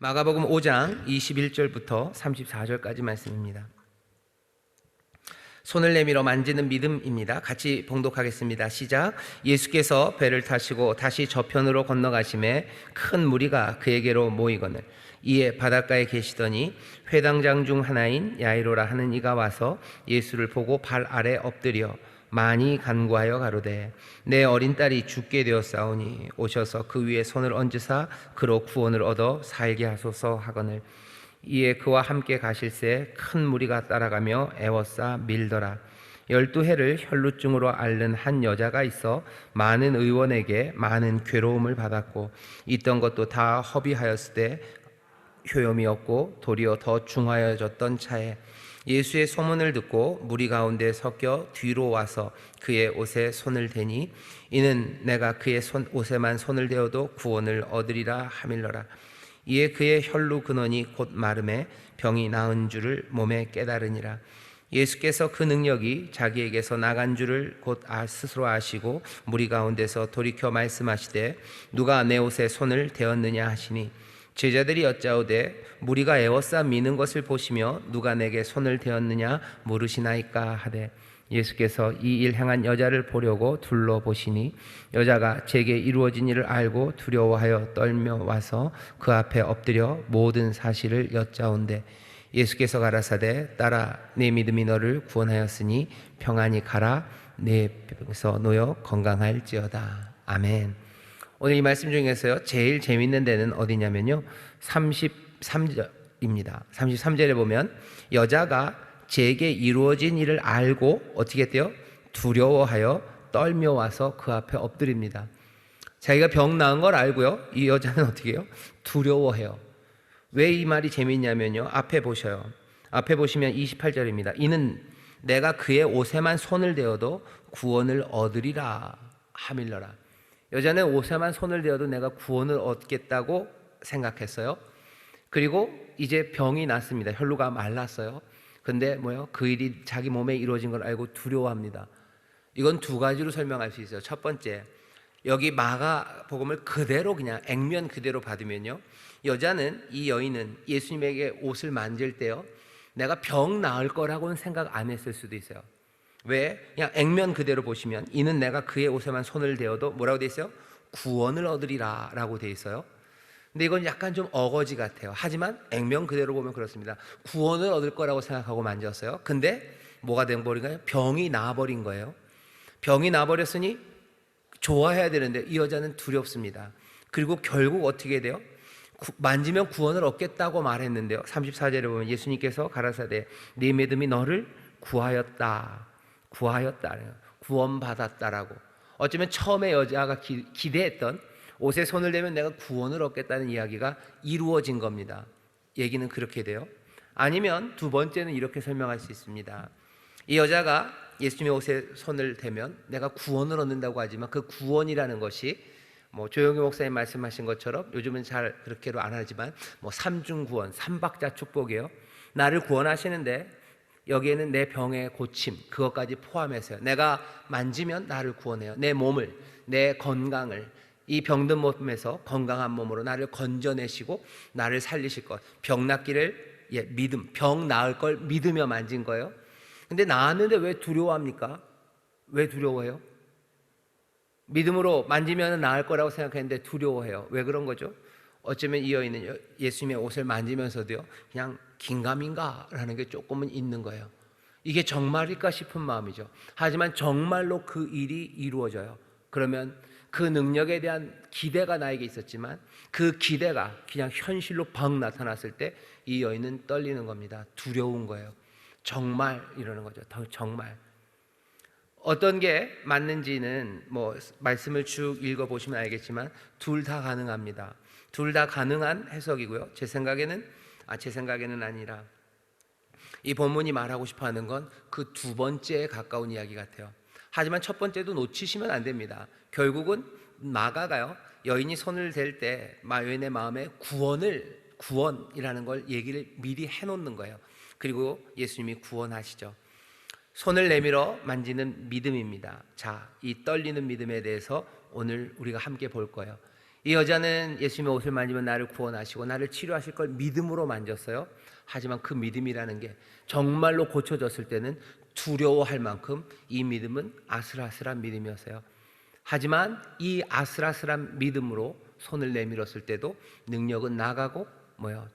마가복음 5장 21절부터 34절까지 말씀입니다. 손을 내밀어 만지는 믿음입니다. 같이 봉독하겠습니다. 시작. 예수께서 배를 타시고 다시 저편으로 건너가심에 큰 무리가 그에게로 모이거늘 이에 바닷가에 계시더니 회당장 중 하나인 야이로라 하는 이가 와서 예수를 보고 발 아래 엎드려 많이 간구하여 가로되 내 어린 딸이 죽게 되었사오니 오셔서 그 위에 손을 얹으사 그로 구원을 얻어 살게 하소서 하거늘 이에 그와 함께 가실새 큰 무리가 따라가며 애워싸 밀더라. 12해를 혈루증으로 앓는 한 여자가 있어 많은 의원에게 많은 괴로움을 받았고 있던 것도 다 허비하였으되 효염이 없고 도리어 더 중하여졌던 차에 예수의 소문을 듣고 무리 가운데 섞여 뒤로 와서 그의 옷에 손을 대니 이는 내가 그의 옷에만 손을 대어도 구원을 얻으리라 하밀러라. 이에 그의 혈루 근원이 곧 마름에 병이 나은 줄을 몸에 깨달으니라. 예수께서 그 능력이 자기에게서 나간 줄을 곧 스스로 아시고 무리 가운데서 돌이켜 말씀하시되 누가 내 옷에 손을 대었느냐 하시니 제자들이 여짜오되 무리가 애워싸 미는 것을 보시며 누가 내게 손을 대었느냐 물으시나이까 하되 예수께서 이 일 행한 여자를 보려고 둘러보시니 여자가 제게 이루어진 일을 알고 두려워하여 떨며 와서 그 앞에 엎드려 모든 사실을 여짜온대 예수께서 가라사대 딸아 내 믿음이 너를 구원하였으니 평안히 가라 내 병에서 놓여 건강할지어다. 아멘. 오늘 이 말씀 중에서요 제일 재밌는 데는 어디냐면요 33절입니다. 33절에 보면 여자가 제게 이루어진 일을 알고 어떻게 했대요? 두려워하여 떨며 와서 그 앞에 엎드립니다. 자기가 병 나은 걸 알고요 이 여자는 어떻게 해요? 두려워해요. 왜 이 말이 재밌냐면요 앞에 보셔요. 앞에 보시면 28절입니다. 이는 내가 그의 옷에만 손을 대어도 구원을 얻으리라 하밀러라. 여자는 옷에만 손을 대어도 내가 구원을 얻겠다고 생각했어요. 그리고 이제 병이 났습니다. 혈루가 말랐어요. 근데 뭐요? 그 일이 자기 몸에 이루어진 걸 알고 두려워합니다. 이건 두 가지로 설명할 수 있어요. 첫 번째, 여기 마가복음을 그대로 그냥 액면 그대로 받으면요 여자는 이 여인은 예수님에게 옷을 만질 때요 내가 병 나을 거라고는 생각 안 했을 수도 있어요. 왜? 그냥 액면 그대로 보시면 이는 내가 그의 옷에만 손을 대어도 뭐라고 돼 있어요? 구원을 얻으리라 라고 돼 있어요. 근데 이건 약간 좀 어거지 같아요. 하지만 액면 그대로 보면 그렇습니다. 구원을 얻을 거라고 생각하고 만졌어요. 근데 뭐가 된 버린가요? 병이 나버린 거예요. 병이 나버렸으니 좋아해야 되는데 이 여자는 두렵습니다. 그리고 결국 어떻게 돼요? 만지면 구원을 얻겠다고 말했는데요 34절에 보면 예수님께서 가라사대 네 믿음이 너를 구하였다 구원받았다라고. 어쩌면 처음에 여자가 기대했던 옷에 손을 대면 내가 구원을 얻겠다는 이야기가 이루어진 겁니다. 얘기는 그렇게 돼요. 아니면 두 번째는 이렇게 설명할 수 있습니다. 이 여자가 예수님의 옷에 손을 대면 내가 구원을 얻는다고 하지만 그 구원이라는 것이 뭐 조영희 목사님 말씀하신 것처럼 요즘은 잘 그렇게로 안 하지만 뭐 삼중구원, 삼박자 축복이에요. 나를 구원하시는데 여기에는 내 병의 고침 그것까지 포함해서요. 내가 만지면 나를 구원해요. 내 몸을, 내 건강을 이 병든 몸에서 건강한 몸으로 나를 건져내시고 나를 살리실 것. 병 낫기를 믿음, 병 나을 걸 믿으며 만진 거예요. 근데 나았는데 왜 두려워합니까? 왜 두려워해요? 믿음으로 만지면 나을 거라고 생각했는데 두려워해요. 왜 그런 거죠? 어쩌면 이 여인은 예수님의 옷을 만지면서도요 그냥 긴가민가라는 게 조금은 있는 거예요. 이게 정말일까 싶은 마음이죠. 하지만 정말로 그 일이 이루어져요. 그러면 그 능력에 대한 기대가 나에게 있었지만 그 기대가 그냥 현실로 방 나타났을 때 이 여인은 떨리는 겁니다. 두려운 거예요. 정말 이러는 거죠. 정말. 어떤 게 맞는지는 뭐 말씀을 쭉 읽어보시면 알겠지만 둘 다 가능합니다. 둘 다 가능한 해석이고요. 제 생각에는 아니라 이 본문이 말하고 싶어하는 건 그 두 번째에 가까운 이야기 같아요. 하지만 첫 번째도 놓치시면 안 됩니다. 결국은 마가가요 여인이 손을 댈 때 여인의 마음에 구원이라는 걸 얘기를 미리 해놓는 거예요. 그리고 예수님이 구원하시죠. 손을 내밀어 만지는 믿음입니다. 자, 이 떨리는 믿음에 대해서 오늘 우리가 함께 볼 거예요. 이 여자는 예수님의 옷을 만지면 나를 구원하시고 나를 치료하실 걸 믿음으로 만졌어요. 하지만 그 믿음이라는 게 정말로 고쳐졌을 때는 두려워할 만큼 이 믿음은 아슬아슬한 믿음이었어요. 하지만 이 아슬아슬한 믿음으로 손을 내밀었을 때도 능력은 나가고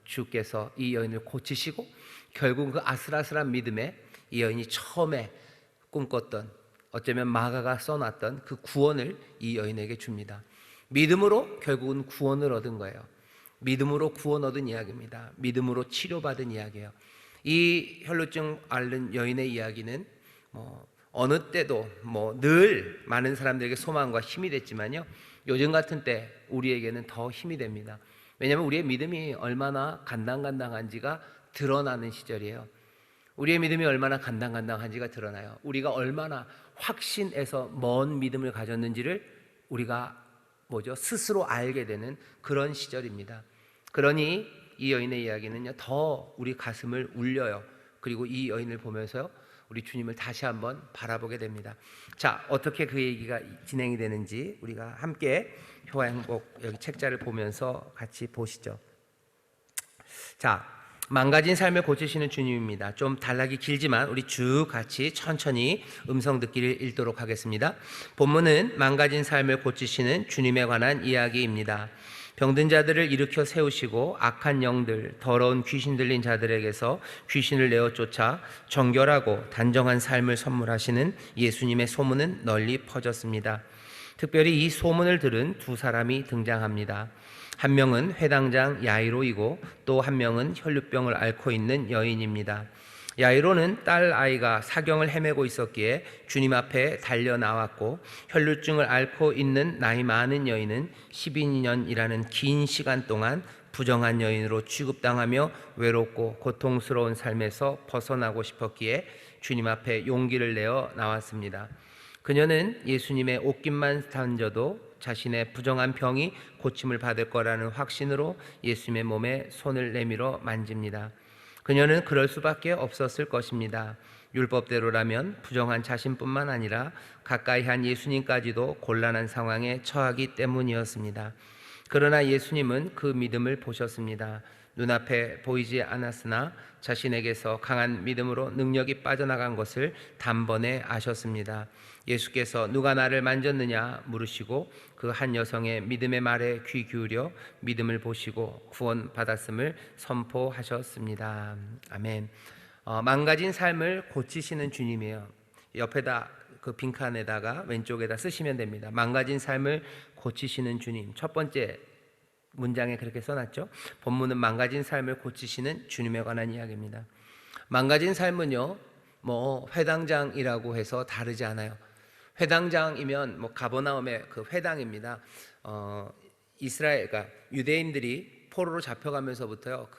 주께서 이 여인을 고치시고 결국 그 아슬아슬한 믿음에 이 여인이 처음에 꿈꿨던, 어쩌면 마가가 써놨던 그 구원을 이 여인에게 줍니다. 믿음으로 결국은 구원을 얻은 거예요. 믿음으로 구원 얻은 이야기입니다. 믿음으로 치료받은 이야기예요. 이 혈루증 앓는 여인의 이야기는 어느 때도 늘 많은 사람들에게 소망과 힘이 됐지만요, 요즘 같은 때 우리에게는 더 힘이 됩니다. 왜냐하면 우리의 믿음이 얼마나 간당간당한지가 드러나는 시절이에요. 우리의 믿음이 얼마나 간당간당한지가 드러나요. 우리가 얼마나 확신에서 먼 믿음을 가졌는지를 우리가 스스로 알게 되는 그런 시절입니다. 그러니 이 여인의 이야기는요, 더 우리 가슴을 울려요. 그리고 이 여인을 보면서요, 우리 주님을 다시 한번 바라보게 됩니다. 자, 어떻게 그 얘기가 진행이 되는지 우리가 함께 효와 행복 여기 책자를 보면서 같이 보시죠. 자, 망가진 삶을 고치시는 주님입니다. 좀 단락이 길지만 우리 쭉 같이 천천히 음성 듣기를 읽도록 하겠습니다. 본문은 망가진 삶을 고치시는 주님에 관한 이야기입니다. 병든 자들을 일으켜 세우시고 악한 영들, 더러운 귀신 들린 자들에게서 귀신을 내어 쫓아 정결하고 단정한 삶을 선물하시는 예수님의 소문은 널리 퍼졌습니다. 특별히 이 소문을 들은 두 사람이 등장합니다. 한 명은 회당장 야이로이고 또 한 명은 혈루병을 앓고 있는 여인입니다. 야이로는 딸 아이가 사경을 헤매고 있었기에 주님 앞에 달려 나왔고, 혈루증을 앓고 있는 나이 많은 여인은 12년이라는 긴 시간 동안 부정한 여인으로 취급당하며 외롭고 고통스러운 삶에서 벗어나고 싶었기에 주님 앞에 용기를 내어 나왔습니다. 그녀는 예수님의 옷깃만 던져도 자신의 부정한 병이 고침을 받을 거라는 확신으로 예수님의 몸에 손을 내밀어 만집니다. 그녀는 그럴 수밖에 없었을 것입니다. 율법대로라면 부정한 자신뿐만 아니라 가까이 한 예수님까지도 곤란한 상황에 처하기 때문이었습니다. 그러나 예수님은 그 믿음을 보셨습니다. 눈앞에 보이지 않았으나 자신에게서 강한 믿음으로 능력이 빠져나간 것을 단번에 아셨습니다. 예수께서 누가 나를 만졌느냐 물으시고 그 한 여성의 믿음의 말에 귀 기울여 믿음을 보시고 구원 받았음을 선포하셨습니다. 아멘. 망가진 삶을 고치시는 주님이에요. 옆에다 그 빈칸에다가 왼쪽에다 쓰시면 됩니다. 망가진 삶을 고치시는 주님. 첫 번째 문장에 그렇게 써놨죠. 본문은 망가진 삶을 고치시는 주님에 관한 이야기입니다. 망가진 삶은요, 회당장이라고 해서 다르지 않아요. 회당장이면 가버나움의 그 회당입니다. 이스라엘, 그러니까 유대인들이 포로로 잡혀가면서부터요,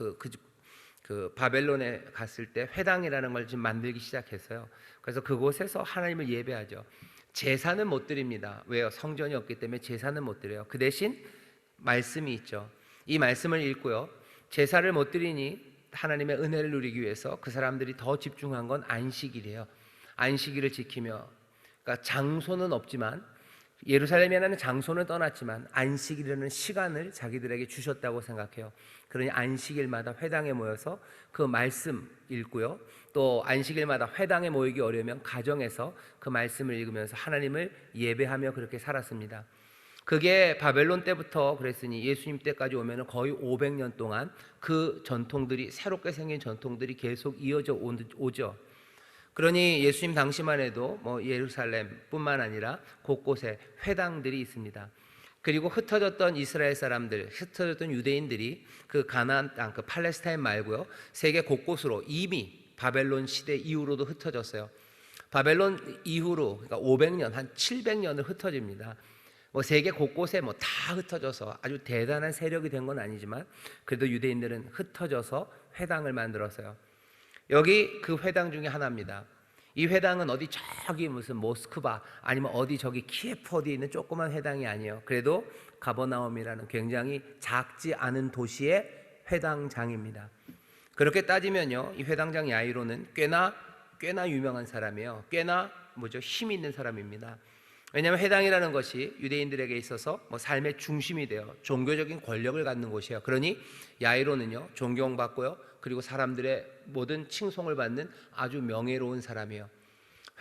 그 바벨론에 갔을 때 회당이라는 걸 지금 만들기 시작했어요. 그래서 그곳에서 하나님을 예배하죠. 제사는 못 드립니다. 왜요? 성전이 없기 때문에 제사는 못 드려요. 그 대신 말씀이 있죠. 이 말씀을 읽고요, 제사를 못 드리니 하나님의 은혜를 누리기 위해서 그 사람들이 더 집중한 건 안식일이에요. 안식일을 지키며, 그러니까 장소는 없지만, 예루살렘이라는 장소는 떠났지만 안식일이라는 시간을 자기들에게 주셨다고 생각해요. 그러니 안식일마다 회당에 모여서 그 말씀 읽고요, 또 안식일마다 회당에 모이기 어려우면 가정에서 그 말씀을 읽으면서 하나님을 예배하며 그렇게 살았습니다. 그게 바벨론 때부터 그랬으니 예수님 때까지 오면 거의 500년 동안 그 전통들이, 새롭게 생긴 전통들이 계속 이어져 오죠. 그러니 예수님 당시만 해도 예루살렘뿐만 아니라 곳곳에 회당들이 있습니다. 그리고 흩어졌던 이스라엘 사람들, 흩어졌던 유대인들이 그 가나안 땅, 그 팔레스타인 말고요, 세계 곳곳으로 이미 바벨론 시대 이후로도 흩어졌어요. 바벨론 이후로, 그러니까 500년, 한 700년을 흩어집니다. 세계 곳곳에 다 흩어져서 아주 대단한 세력이 된 건 아니지만 그래도 유대인들은 흩어져서 회당을 만들었어요. 여기 그 회당 중에 하나입니다. 이 회당은 어디 저기 무슨 모스크바 아니면 어디 저기 키예프 어디에 있는 조그만 회당이 아니에요. 그래도 가버나움이라는 굉장히 작지 않은 도시의 회당장입니다. 그렇게 따지면요, 이 회당장 야이로는 꽤나 유명한 사람이에요. 꽤나 힘 있는 사람입니다. 왜냐하면 회당이라는 것이 유대인들에게 있어서 삶의 중심이 되어 종교적인 권력을 갖는 곳이에요. 그러니 야이로는요, 존경받고요, 그리고 사람들의 모든 칭송을 받는 아주 명예로운 사람이에요.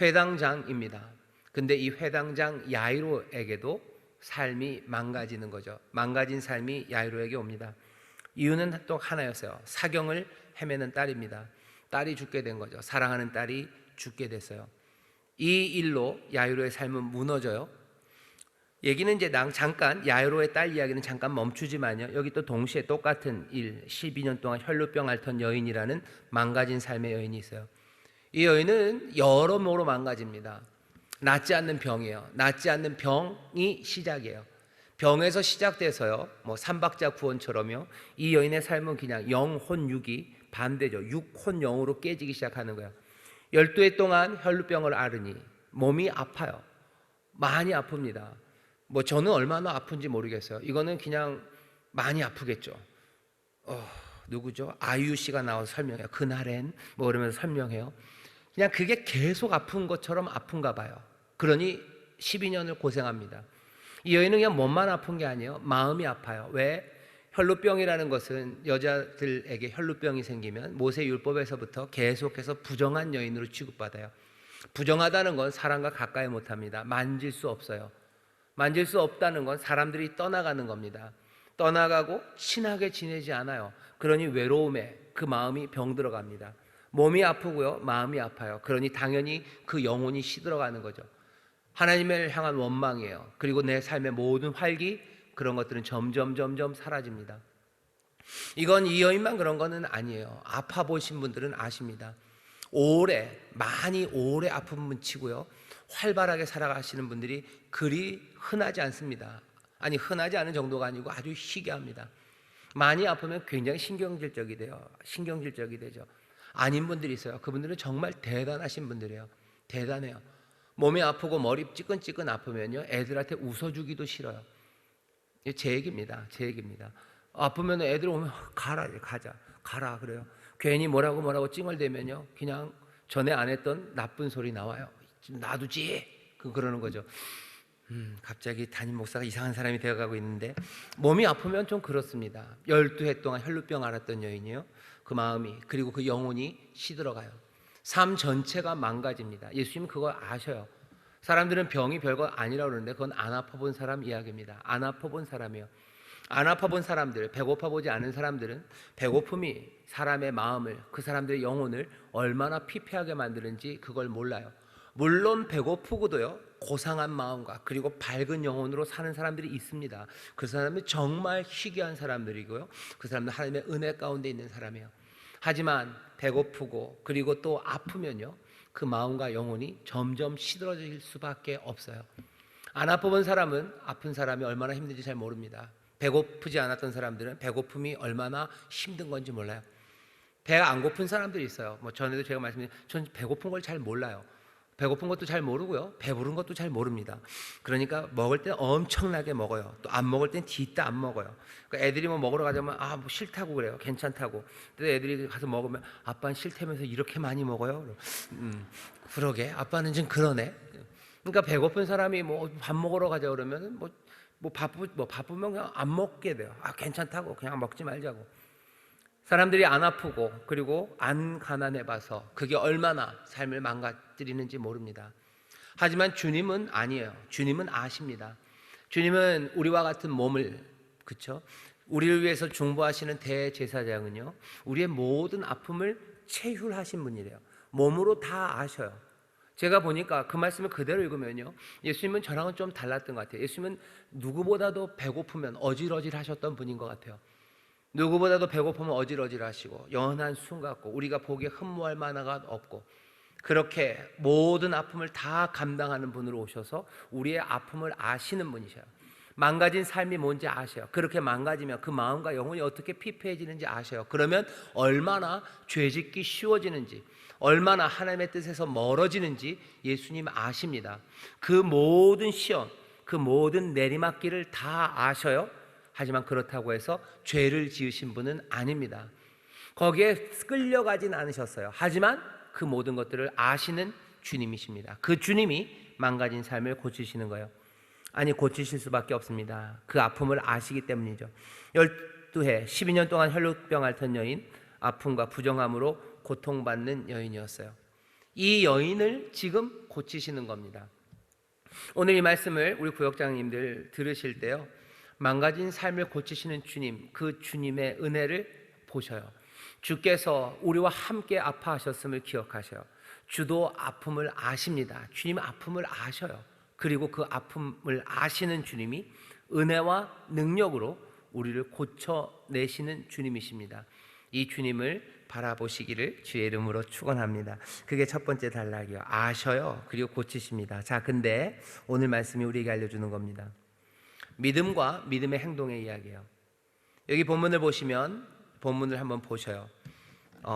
회당장입니다. 근데 이 회당장 야이로에게도 삶이 망가지는 거죠. 망가진 삶이 야이로에게 옵니다. 이유는 또 하나였어요. 사경을 헤매는 딸입니다. 딸이 죽게 된 거죠. 사랑하는 딸이 죽게 됐어요. 이 일로 야이로의 삶은 무너져요. 얘기는 이제 잠깐 야이로의 딸 이야기는 잠깐 멈추지만요, 여기 또 동시에 똑같은 일, 12년 동안 혈루병 앓던 여인이라는 망가진 삶의 여인이 있어요. 이 여인은 여러모로 망가집니다. 낫지 않는 병이에요. 낫지 않는 병이 시작이에요. 병에서 시작돼서요, 삼박자 구원처럼요, 이 여인의 삶은 그냥 영혼육이 반대죠. 육혼영으로 깨지기 시작하는 거예요. 12해 동안 혈루병을 앓으니 몸이 아파요. 많이 아픕니다. 저는 얼마나 아픈지 모르겠어요. 이거는 그냥 많이 아프겠죠. 누구죠? 아이유 씨가 나와서 설명해요. 그날엔 그러면서 설명해요. 그냥 그게 계속 아픈 것처럼 아픈가 봐요. 그러니 12년을 고생합니다. 이 여인은 그냥 몸만 아픈 게 아니에요. 마음이 아파요. 왜? 혈루병이라는 것은 여자들에게 혈루병이 생기면 모세율법에서부터 계속해서 부정한 여인으로 취급받아요. 부정하다는 건 사람과 가까이 못합니다. 만질 수 없어요. 만질 수 없다는 건 사람들이 떠나가는 겁니다. 떠나가고 친하게 지내지 않아요. 그러니 외로움에 그 마음이 병들어갑니다. 몸이 아프고요, 마음이 아파요. 그러니 당연히 그 영혼이 시들어가는 거죠. 하나님을 향한 원망이에요. 그리고 내 삶의 모든 활기, 그런 것들은 점점 사라집니다. 이건 이 여인만 그런 거는 아니에요. 아파 보신 분들은 아십니다. 많이 오래 아픈 분 치고요, 활발하게 살아가시는 분들이 그리 흔하지 않습니다. 아니, 흔하지 않은 정도가 아니고 아주 희귀합니다. 많이 아프면 굉장히 신경질적이 되죠. 아닌 분들이 있어요. 그분들은 정말 대단하신 분들이에요. 대단해요. 몸이 아프고 머리 찌끈찌끈 아프면요, 애들한테 웃어주기도 싫어요. 제 얘기입니다. 아프면 애들 오면 가라 그래요. 괜히 뭐라고 찡얼대면요, 그냥 전에 안 했던 나쁜 소리 나와요. 놔두지, 그러는 거죠. 갑자기 담임 목사가 이상한 사람이 되어가고 있는데, 몸이 아프면 좀 그렇습니다. 12해 동안 혈루병 앓았던 여인이요, 그 마음이, 그리고 그 영혼이 시들어가요. 삶 전체가 망가집니다. 예수님 그거 아셔요. 사람들은 병이 별거 아니라고 그러는데 그건 안 아파본 사람 이야기입니다. 안 아파본 사람이에요. 안 아파본 사람들, 배고파 보지 않은 사람들은 배고픔이 사람의 마음을, 그 사람들의 영혼을 얼마나 피폐하게 만드는지 그걸 몰라요. 물론 배고프고도요, 고상한 마음과 그리고 밝은 영혼으로 사는 사람들이 있습니다. 그 사람은 정말 희귀한 사람들이고요, 그 사람은 하나님의 은혜 가운데 있는 사람이에요. 하지만 배고프고 그리고 또 아프면요, 그 마음과 영혼이 점점 시들어질 수밖에 없어요. 안 아파본 사람은 아픈 사람이 얼마나 힘든지 잘 모릅니다. 배고프지 않았던 사람들은 배고픔이 얼마나 힘든 건지 몰라요. 배가 안 고픈 사람들이 있어요. 전에도 제가 말씀드린, 전 배고픈 걸 잘 몰라요. 배고픈 것도 잘 모르고요, 배부른 것도 잘 모릅니다. 그러니까 먹을 때 엄청나게 먹어요. 또 안 먹을 땐 뒤따 안 먹어요. 그러니까 애들이 먹으러 가자면 싫다고 그래요. 괜찮다고. 근데 애들이 가서 먹으면 아빠는 싫다면서 이렇게 많이 먹어요. 그러게, 아빠는 좀 그러네. 그러니까 배고픈 사람이 밥 먹으러 가자 그러면 바쁘면 그냥 안 먹게 돼요. 괜찮다고, 그냥 먹지 말자고. 사람들이 안 아프고 그리고 안 가난해 봐서 그게 얼마나 삶을 망가뜨리는지 모릅니다. 하지만 주님은 아니에요. 주님은 아십니다. 주님은 우리와 같은 몸을, 그렇죠? 우리를 위해서 중보하시는 대제사장은요, 우리의 모든 아픔을 체휼하신 분이래요. 몸으로 다 아셔요. 제가 보니까 그 말씀을 그대로 읽으면요, 예수님은 저랑은 좀 달랐던 것 같아요. 예수님은 누구보다도 배고프면 어질어질하셨던 분인 것 같아요. 누구보다도 배고프면 어질어질하시고 연한 숨 같고 우리가 보기에 흠모할 만화가 없고, 그렇게 모든 아픔을 다 감당하는 분으로 오셔서 우리의 아픔을 아시는 분이셔요. 망가진 삶이 뭔지 아셔요. 그렇게 망가지면 그 마음과 영혼이 어떻게 피폐해지는지 아셔요. 그러면 얼마나 죄짓기 쉬워지는지, 얼마나 하나님의 뜻에서 멀어지는지 예수님 아십니다. 그 모든 시험, 그 모든 내리막길을 다 아셔요. 하지만 그렇다고 해서 죄를 지으신 분은 아닙니다. 거기에 끌려가진 않으셨어요. 하지만 그 모든 것들을 아시는 주님이십니다. 그 주님이 망가진 삶을 고치시는 거예요. 아니, 고치실 수밖에 없습니다. 그 아픔을 아시기 때문이죠. 12해 12년 동안 혈루병 앓던 여인, 아픔과 부정함으로 고통받는 여인이었어요. 이 여인을 지금 고치시는 겁니다. 오늘 이 말씀을 우리 구역장님들 들으실 때요, 망가진 삶을 고치시는 주님, 그 주님의 은혜를 보셔요. 주께서 우리와 함께 아파하셨음을 기억하셔요. 주도 아픔을 아십니다. 주님 아픔을 아셔요. 그리고 그 아픔을 아시는 주님이 은혜와 능력으로 우리를 고쳐내시는 주님이십니다. 이 주님을 바라보시기를 주의 이름으로 축원합니다. 그게 첫 번째 단락이요. 아셔요. 그리고 고치십니다. 자, 근데 오늘 말씀이 우리에게 알려주는 겁니다. 믿음과 믿음의 행동의 이야기예요. 여기 본문을 보시면, 본문을 한번 보셔요.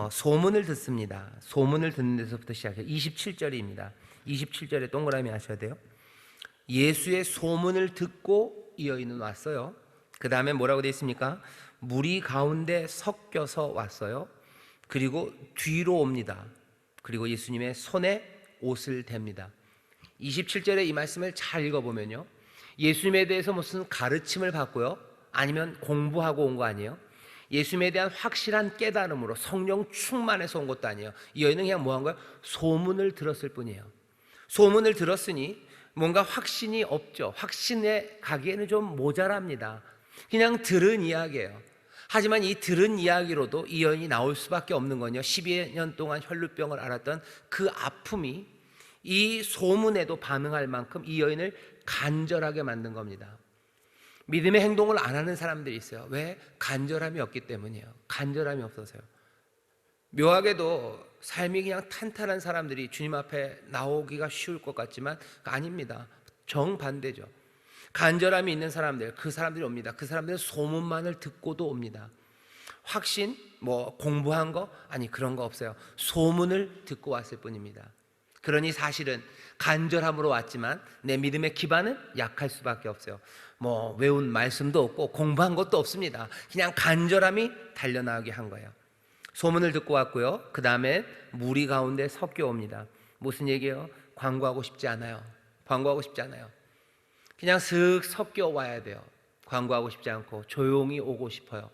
소문을 듣습니다. 소문을 듣는 데서부터 시작해요. 27절입니다. 27절에 동그라미 하셔야 돼요. 예수의 소문을 듣고 이 여인은 왔어요. 그 다음에 뭐라고 되어 있습니까? 무리 가운데 섞여서 왔어요. 그리고 뒤로 옵니다. 그리고 예수님의 손에 옷을 댑니다. 27절에 이 말씀을 잘 읽어보면요, 예수님에 대해서 무슨 가르침을 받고요, 아니면 공부하고 온 거 아니에요. 예수님에 대한 확실한 깨달음으로 성령 충만해서 온 것도 아니에요. 이 여인은 그냥 뭐 한 거예요? 소문을 들었을 뿐이에요. 소문을 들었으니 뭔가 확신이 없죠. 확신에 가기에는 좀 모자랍니다. 그냥 들은 이야기예요. 하지만 이 들은 이야기로도 이 여인이 나올 수밖에 없는 건요, 12년 동안 혈루병을 앓았던 그 아픔이 이 소문에도 반응할 만큼 이 여인을 간절하게 만든 겁니다. 믿음의 행동을 안 하는 사람들이 있어요. 왜? 간절함이 없기 때문이에요. 간절함이 없어서요. 묘하게도 삶이 그냥 탄탄한 사람들이 주님 앞에 나오기가 쉬울 것 같지만 아닙니다. 정반대죠. 간절함이 있는 사람들, 그 사람들이 옵니다. 그 사람들은 소문만을 듣고도 옵니다. 확신, 뭐 공부한 거? 아니, 그런 거 없어요. 소문을 듣고 왔을 뿐입니다. 그러니 사실은 간절함으로 왔지만 내 믿음의 기반은 약할 수밖에 없어요. 뭐 외운 말씀도 없고 공부한 것도 없습니다. 그냥 간절함이 달려나오게 한 거예요. 소문을 듣고 왔고요, 그 다음에 무리 가운데 섞여 옵니다. 무슨 얘기예요? 광고하고 싶지 않아요. 광고하고 싶지 않아요. 그냥 슥 섞여 와야 돼요. 광고하고 싶지 않고 조용히 오고 싶어요.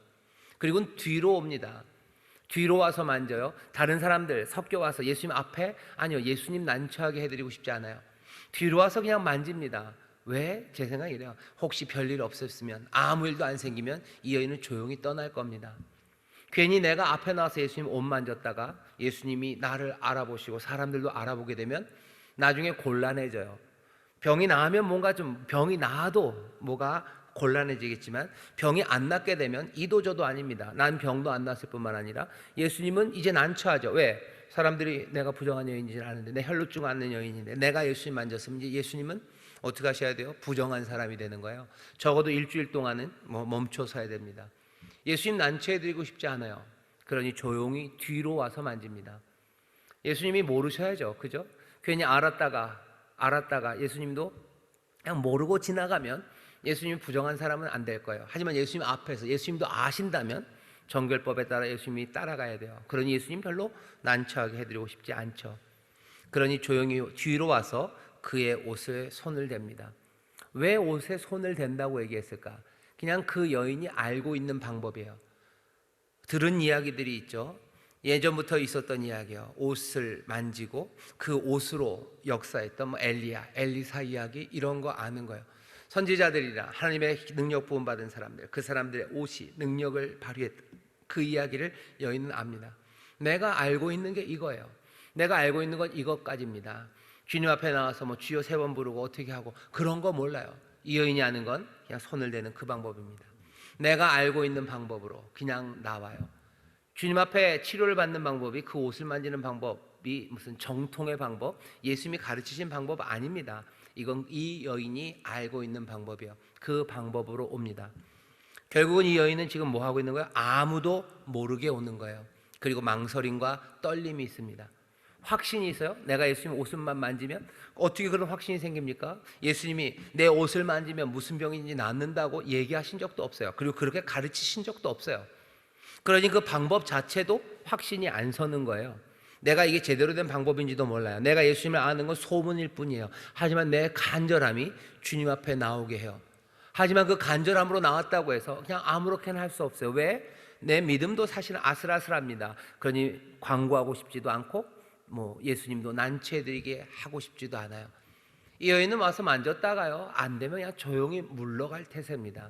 그리고 뒤로 옵니다. 뒤로 와서 만져요. 다른 사람들 섞여 와서 예수님 앞에, 아니요, 예수님 난처하게 해드리고 싶지 않아요. 뒤로 와서 그냥 만집니다. 왜? 제 생각이 이래요. 혹시 별일 없었으면, 아무 일도 안 생기면 이 여인은 조용히 떠날 겁니다. 괜히 내가 앞에 나와서 예수님 옷 만졌다가 예수님이 나를 알아보시고 사람들도 알아보게 되면 나중에 곤란해져요. 병이 나으면 뭔가 좀, 병이 나아도 뭐가 곤란해지겠지만 병이 안 낫게 되면 이도 저도 아닙니다. 난 병도 안 났을 뿐만 아니라 예수님은 이제 난처하죠. 왜? 사람들이 내가 부정한 여인이지 아는데, 내 혈루증 앓는 여인인데 내가 예수님 만졌으면 이제 예수님은 어떻게 하셔야 돼요? 부정한 사람이 되는 거예요. 적어도 일주일 동안은 멈춰서야 됩니다. 예수님 난처해드리고 싶지 않아요. 그러니 조용히 뒤로 와서 만집니다. 예수님이 모르셔야죠. 그죠? 괜히 알았다가 예수님도 그냥 모르고 지나가면 예수님이 부정한 사람은 안 될 거예요. 하지만 예수님 앞에서 예수님도 아신다면 정결법에 따라 예수님이 따라가야 돼요. 그러니 예수님 별로 난처하게 해드리고 싶지 않죠. 그러니 조용히 뒤로 와서 그의 옷에 손을 댑니다. 왜 옷에 손을 댄다고 얘기했을까? 그냥 그 여인이 알고 있는 방법이에요. 들은 이야기들이 있죠. 예전부터 있었던 이야기요. 옷을 만지고 그 옷으로 역사했던 엘리야, 엘리사 이야기, 이런 거 아는 거예요. 선지자들이라 하나님의 능력 부음 받은 사람들, 그 사람들의 옷이 능력을 발휘했던 그 이야기를 여인은 압니다. 내가 알고 있는 게 이거예요. 내가 알고 있는 건 이것까지입니다. 주님 앞에 나와서 뭐 주여 3번 부르고 어떻게 하고 그런 거 몰라요. 이 여인이 아는 건 그냥 손을 대는 그 방법입니다. 내가 알고 있는 방법으로 그냥 나와요. 주님 앞에 치료를 받는 방법이 그 옷을 만지는 방법이 무슨 정통의 방법, 예수님이 가르치신 방법 아닙니다. 이건 이 여인이 알고 있는 방법이에요. 그 방법으로 옵니다. 결국은 이 여인은 지금 뭐 하고 있는 거예요? 아무도 모르게 오는 거예요. 그리고 망설임과 떨림이 있습니다. 확신이 있어요? 내가 예수님 옷만 만지면 어떻게 그런 확신이 생깁니까? 예수님이 내 옷을 만지면 무슨 병인지 낫는다고 얘기하신 적도 없어요. 그리고 그렇게 가르치신 적도 없어요. 그러니 그 방법 자체도 확신이 안 서는 거예요. 내가 이게 제대로 된 방법인지도 몰라요. 내가 예수님을 아는 건 소문일 뿐이에요. 하지만 내 간절함이 주님 앞에 나오게 해요. 하지만 그 간절함으로 나왔다고 해서 그냥 아무렇게나 할 수 없어요. 왜? 내 믿음도 사실은 아슬아슬합니다. 그러니 광고하고 싶지도 않고 예수님도 난처해드리게 하고 싶지도 않아요. 이 여인은 와서 만졌다가요, 안 되면 그냥 조용히 물러갈 태세입니다.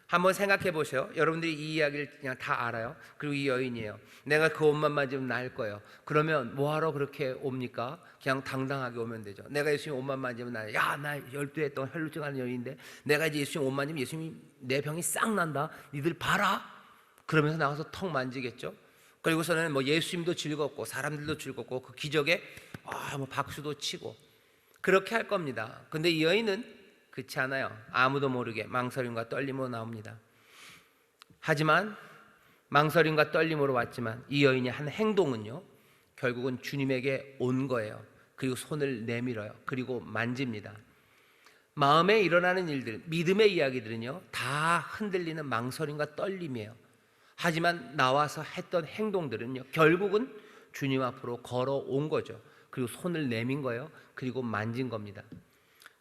한번 생각해 보세요. 여러분들이 이 이야기를 그냥 다 알아요. 그리고 이 여인이에요. 내가 그 옷만 만지면 나을 거예요. 그러면 뭐하러 그렇게 옵니까? 그냥 당당하게 오면 되죠. 내가 예수님 옷만 만지면 나을. 야, 나 12해 동안 혈루증 하는 여인인데 내가 이제 예수님 옷 만지면 예수님 내 병이 싹 난다. 니들 봐라. 그러면서 나가서 턱 만지겠죠. 그리고서는 예수님도 즐겁고 사람들도 즐겁고 그 기적에 박수도 치고 그렇게 할 겁니다. 근데 이 여인은 그렇지 않아요. 아무도 모르게 망설임과 떨림으로 나옵니다. 하지만 망설임과 떨림으로 왔지만 이 여인의 한 행동은요, 결국은 주님에게 온 거예요. 그리고 손을 내밀어요. 그리고 만집니다. 마음에 일어나는 일들, 믿음의 이야기들은요, 다 흔들리는 망설임과 떨림이에요. 하지만 나와서 했던 행동들은요, 결국은 주님 앞으로 걸어온 거죠. 그리고 손을 내민 거예요. 그리고 만진 겁니다.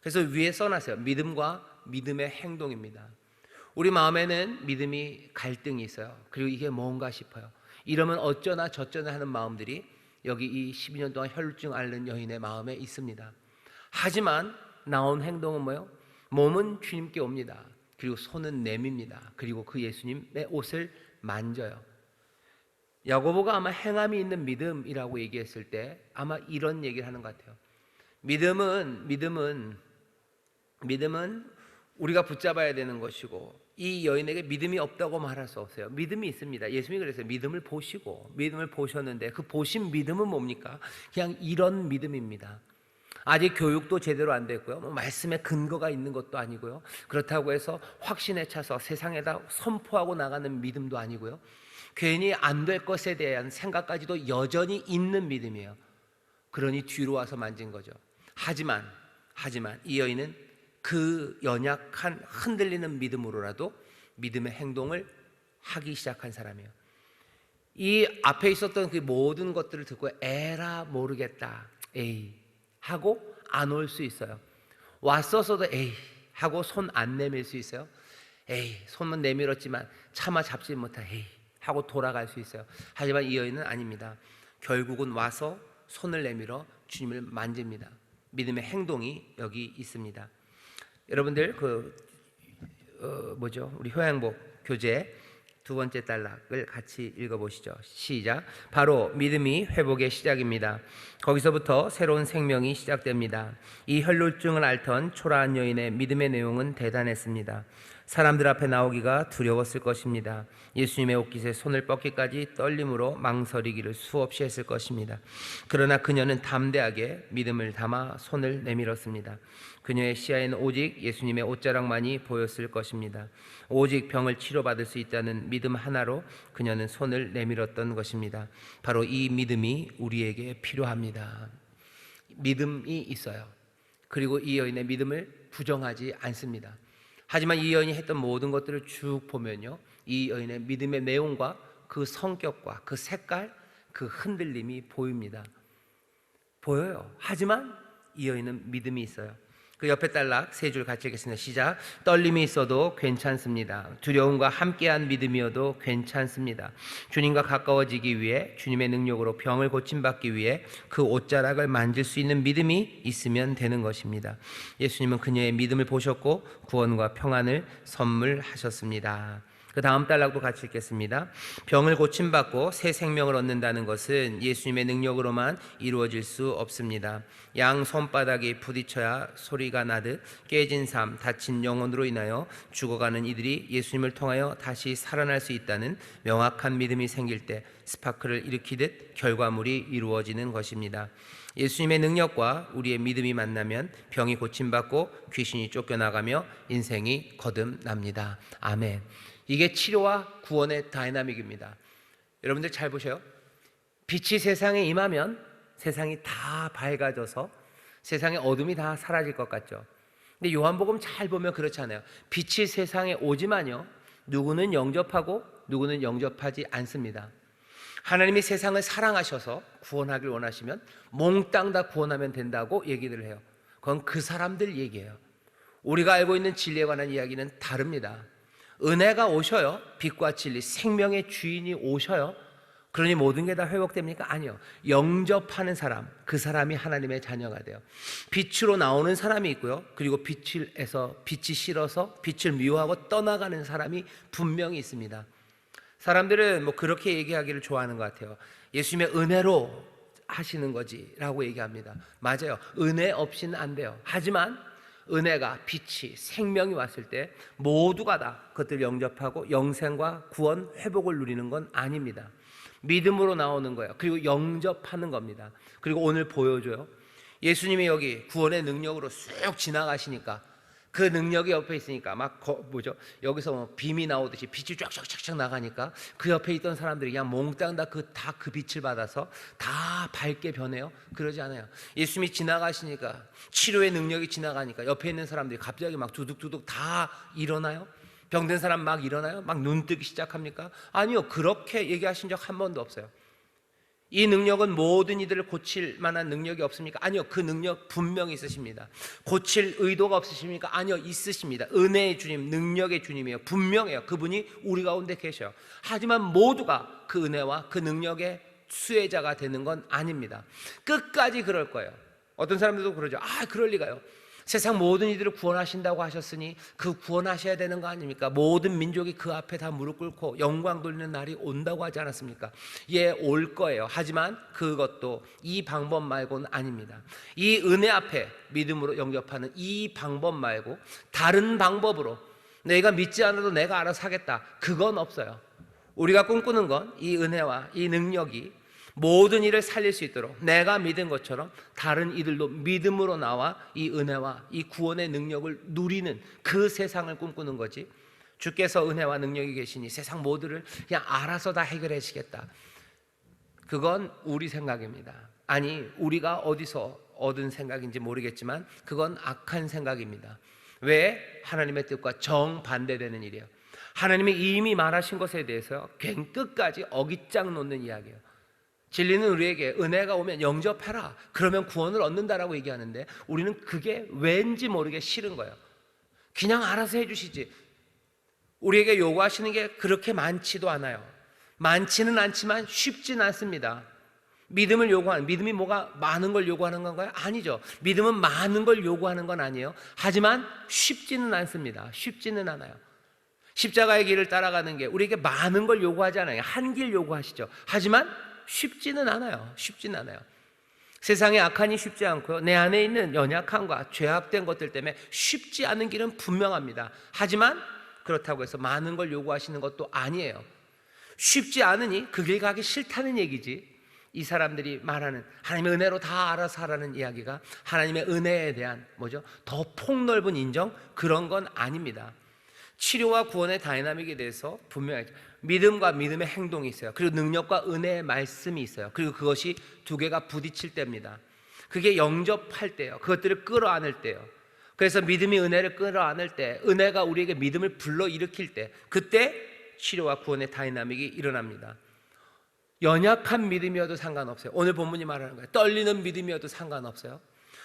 그래서 위에 써놨어요. 믿음과 믿음의 행동입니다. 우리 마음에는 믿음이 갈등이 있어요. 그리고 이게 뭔가 싶어요. 이러면 어쩌나 저쩌나 하는 마음들이 여기 이 12년 동안 혈루증 앓는 여인의 마음에 있습니다. 하지만 나온 행동은 뭐예요? 몸은 주님께 옵니다. 그리고 손은 내밉니다. 그리고 그 예수님의 옷을 만져요. 야고보가 아마 행함이 있는 믿음이라고 얘기했을 때 아마 이런 얘기를 하는 것 같아요. 믿음은 우리가 붙잡아야 되는 것이고, 이 여인에게 믿음이 없다고 말할 수 없어요. 믿음이 있습니다. 예수님이 그랬어요. 믿음을 보셨는데 그 보신 믿음은 뭡니까? 그냥 이런 믿음입니다. 아직 교육도 제대로 안 됐고요. 말씀에 근거가 있는 것도 아니고요. 그렇다고 해서 확신에 차서 세상에다 선포하고 나가는 믿음도 아니고요. 괜히 안 될 것에 대한 생각까지도 여전히 있는 믿음이에요. 그러니 뒤로 와서 만진 거죠. 하지만 이 여인은 그 연약한 흔들리는 믿음으로라도 믿음의 행동을 하기 시작한 사람이에요. 이 앞에 있었던 그 모든 것들을 듣고 에라 모르겠다, 에이 하고 안 올 수 있어요. 왔었어도 에이 하고 손 안 내밀 수 있어요. 에이 손은 내밀었지만 차마 잡지 못한 에이 하고 돌아갈 수 있어요. 하지만 이 여인은 아닙니다. 결국은 와서 손을 내밀어 주님을 만집니다. 믿음의 행동이 여기 있습니다. 여러분들 우리 효양복 교재 두 번째 단락을 같이 읽어보시죠. 시작. 바로 믿음이 회복의 시작입니다. 거기서부터 새로운 생명이 시작됩니다. 이 혈루증을 앓던 초라한 여인의 믿음의 내용은 대단했습니다. 사람들 앞에 나오기가 두려웠을 것입니다. 예수님의 옷깃에 손을 뻗기까지 떨림으로 망설이기를 수없이 했을 것입니다. 그러나 그녀는 담대하게 믿음을 담아 손을 내밀었습니다. 그녀의 시야에는 오직 예수님의 옷자락만이 보였을 것입니다. 오직 병을 치료받을 수 있다는 믿음 하나로 그녀는 손을 내밀었던 것입니다. 바로 이 믿음이 우리에게 필요합니다. 믿음이 있어요. 그리고 이 여인의 믿음을 부정하지 않습니다. 하지만 이 여인이 했던 모든 것들을 쭉 보면요, 이 여인의 믿음의 내용과 그 성격과 그 색깔, 그 흔들림이 보입니다. 보여요. 하지만 이 여인은 믿음이 있어요. 그 옆에 단락 세 줄 같이 읽겠습니다. 시작. 떨림이 있어도 괜찮습니다. 두려움과 함께한 믿음이어도 괜찮습니다. 주님과 가까워지기 위해, 주님의 능력으로 병을 고침받기 위해 그 옷자락을 만질 수 있는 믿음이 있으면 되는 것입니다. 예수님은 그녀의 믿음을 보셨고 구원과 평안을 선물하셨습니다. 그 다음 단락도 같이 읽겠습니다. 병을 고침받고 새 생명을 얻는다는 것은 예수님의 능력으로만 이루어질 수 없습니다. 양 손바닥에 부딪혀야 소리가 나듯 깨진 삶, 다친 영혼으로 인하여 죽어가는 이들이 예수님을 통하여 다시 살아날 수 있다는 명확한 믿음이 생길 때 스파크를 일으키듯 결과물이 이루어지는 것입니다. 예수님의 능력과 우리의 믿음이 만나면 병이 고침받고 귀신이 쫓겨나가며 인생이 거듭납니다. 아멘. 이게 치료와 구원의 다이나믹입니다. 여러분들 잘 보세요. 빛이 세상에 임하면 세상이 다 밝아져서 세상의 어둠이 다 사라질 것 같죠. 근데 요한복음 잘 보면 그렇지 않아요. 빛이 세상에 오지만요, 누구는 영접하고 누구는 영접하지 않습니다. 하나님이 세상을 사랑하셔서 구원하길 원하시면 몽땅 다 구원하면 된다고 얘기를 해요. 그건 그 사람들 얘기예요. 우리가 알고 있는 진리에 관한 이야기는 다릅니다. 은혜가 오셔요. 빛과 진리, 생명의 주인이 오셔요. 그러니 모든 게 다 회복됩니까? 아니요. 영접하는 사람, 그 사람이 하나님의 자녀가 돼요. 빛으로 나오는 사람이 있고요. 그리고 빛이 싫어서 빛을 미워하고 떠나가는 사람이 분명히 있습니다. 사람들은 뭐 그렇게 얘기하기를 좋아하는 것 같아요. 예수님의 은혜로 하시는 거지 라고 얘기합니다. 맞아요. 은혜 없이는 안 돼요. 하지만 은혜가, 빛이, 생명이 왔을 때 모두가 다 그것들을 영접하고 영생과 구원, 회복을 누리는 건 아닙니다. 믿음으로 나오는 거예요. 그리고 영접하는 겁니다. 그리고 오늘 보여줘요. 예수님이 여기 구원의 능력으로 쑥 지나가시니까 그 능력이 옆에 있으니까 여기서 뭐 빔이 나오듯이 빛이 쫙쫙쫙쫙 나가니까 그 옆에 있던 사람들이 그냥 몽땅 다 그 빛을 받아서 다 밝게 변해요? 그러지 않아요. 예수님이 지나가시니까, 치료의 능력이 지나가니까 옆에 있는 사람들이 갑자기 막 두둑두둑 다 일어나요? 병든 사람 막 일어나요? 막 눈 뜨기 시작합니까? 아니요. 그렇게 얘기하신 적 한 번도 없어요. 이 능력은 모든 이들을 고칠 만한 능력이 없습니까? 아니요. 그 능력 분명히 있으십니다. 고칠 의도가 없으십니까? 아니요. 있으십니다. 은혜의 주님, 능력의 주님이에요. 분명해요. 그분이 우리 가운데 계셔요. 하지만 모두가 그 은혜와 그 능력의 수혜자가 되는 건 아닙니다. 끝까지 그럴 거예요. 어떤 사람들도 그러죠. 그럴 리가요. 세상 모든 이들을 구원하신다고 하셨으니 그 구원하셔야 되는 거 아닙니까? 모든 민족이 그 앞에 다 무릎 꿇고 영광 돌리는 날이 온다고 하지 않았습니까? 예, 올 거예요. 하지만 그것도 이 방법 말고는 아닙니다. 이 은혜 앞에 믿음으로 영접하는 이 방법 말고 다른 방법으로 내가 믿지 않아도 내가 알아서 하겠다, 그건 없어요. 우리가 꿈꾸는 건 이 은혜와 이 능력이 모든 일을 살릴 수 있도록 내가 믿은 것처럼 다른 이들도 믿음으로 나와 이 은혜와 이 구원의 능력을 누리는 그 세상을 꿈꾸는 거지, 주께서 은혜와 능력이 계시니 세상 모두를 그냥 알아서 다 해결해 주시겠다, 그건 우리 생각입니다. 아니, 우리가 어디서 얻은 생각인지 모르겠지만 그건 악한 생각입니다. 왜? 하나님의 뜻과 정반대되는 일이에요. 하나님이 이미 말하신 것에 대해서 끝까지 어깃장 놓는 이야기예요. 진리는 우리에게 은혜가 오면 영접해라, 그러면 구원을 얻는다라고 얘기하는데 우리는 그게 왠지 모르게 싫은 거예요. 그냥 알아서 해주시지. 우리에게 요구하시는 게 그렇게 많지도 않아요. 많지는 않지만 쉽지는 않습니다. 믿음이 뭐가 많은 걸 요구하는 건가요? 아니죠. 믿음은 많은 걸 요구하는 건 아니에요. 하지만 쉽지는 않습니다. 쉽지는 않아요. 십자가의 길을 따라가는 게 우리에게 많은 걸 요구하지 않아요. 한 길 요구하시죠. 하지만 쉽지는 않아요. 쉽지는 않아요. 세상의 악한이 쉽지 않고요, 내 안에 있는 연약함과 죄악된 것들 때문에 쉽지 않은 길은 분명합니다. 하지만 그렇다고 해서 많은 걸 요구하시는 것도 아니에요. 쉽지 않으니 그 길 가기 싫다는 얘기지, 이 사람들이 말하는 하나님의 은혜로 다 알아서 하라는 이야기가 하나님의 은혜에 대한 더 폭넓은 인정, 그런 건 아닙니다. 치료와 구원의 다이나믹에 대해서 분명하죠. 믿음과 믿음의 행동이 있어요. 그리고 능력과 은혜의 말씀이 있어요. 그리고 그것이 두 개가 부딪힐 때입니다. 그게 영접할 때예요. 그것들을 끌어안을 때예요. 그래서 믿음이 은혜를 끌어안을 때, 은혜가 우리에게 믿음을 불러일으킬 때, 그때 치료와 구원의 다이나믹이 일어납니다. 연약한 믿음이어도 상관없어요. 오늘 본문이 말하는 거예요. 떨리는 믿음이어도 상관없어요.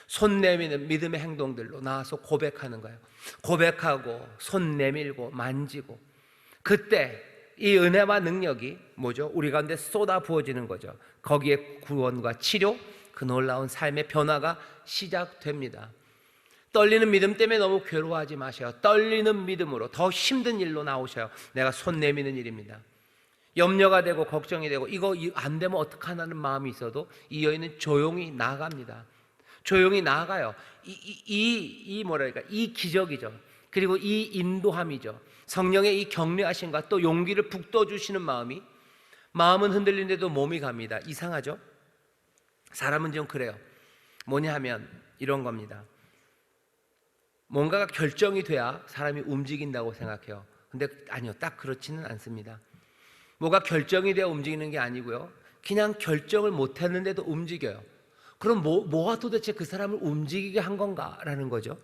손 내미는 믿음의 행동들로 나와서 고백하는 거예요. 고백하고 손 내밀고 만지고, 그때 이 은혜와 능력이 우리 가운데 쏟아 부어지는 거죠. 거기에 구원과 치료, 그 놀라운 삶의 변화가 시작됩니다. 떨리는 믿음 때문에 너무 괴로워하지 마세요. 떨리는 믿음으로 더 힘든 일로 나오셔요. 내가 손 내미는 일입니다. 염려가 되고 걱정이 되고 이거 안 되면 어떡하나는 마음이 있어도 이 여인은 조용히 나아갑니다. 조용히 나아가요. 이 기적이죠. 그리고 이 인도함이죠. 성령의 이 격려하심과 또 용기를 북돋주시는 마음은 흔들리는데도 몸이 갑니다. 이상하죠? 사람은 좀 그래요. 뭐냐 하면 이런 겁니다. 뭔가가 결정이 돼야 사람이 움직인다고 생각해요. 근데 아니요, 딱 그렇지는 않습니다. 뭐가 결정이 되어 움직이는 게 아니고요, 그냥 결정을 못했는데도 움직여요. 그럼 뭐가 도대체 그 사람을 움직이게 한 건가라는 거죠.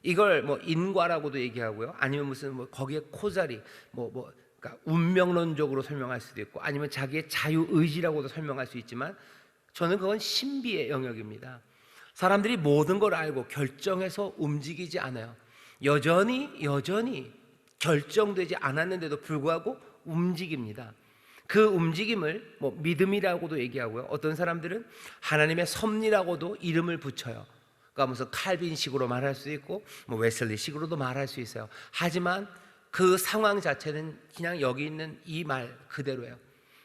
이걸 인과라고도 얘기하고요, 아니면 무슨 거기에 코자리, 그러니까 운명론적으로 설명할 수도 있고 아니면 자기의 자유의지라고도 설명할 수 있지만 저는 그건 신비의 영역입니다. 사람들이 모든 걸 알고 결정해서 움직이지 않아요. 여전히 결정되지 않았는데도 불구하고 움직입니다. 그 움직임을 믿음이라고도 얘기하고요. 어떤 사람들은 하나님의 섭리라고도 이름을 붙여요. 그러니까 무슨 칼빈식으로 말할 수 있고 웨슬리식으로도 말할 수 있어요. 하지만 그 상황 자체는 그냥 여기 있는 이 말 그대로예요.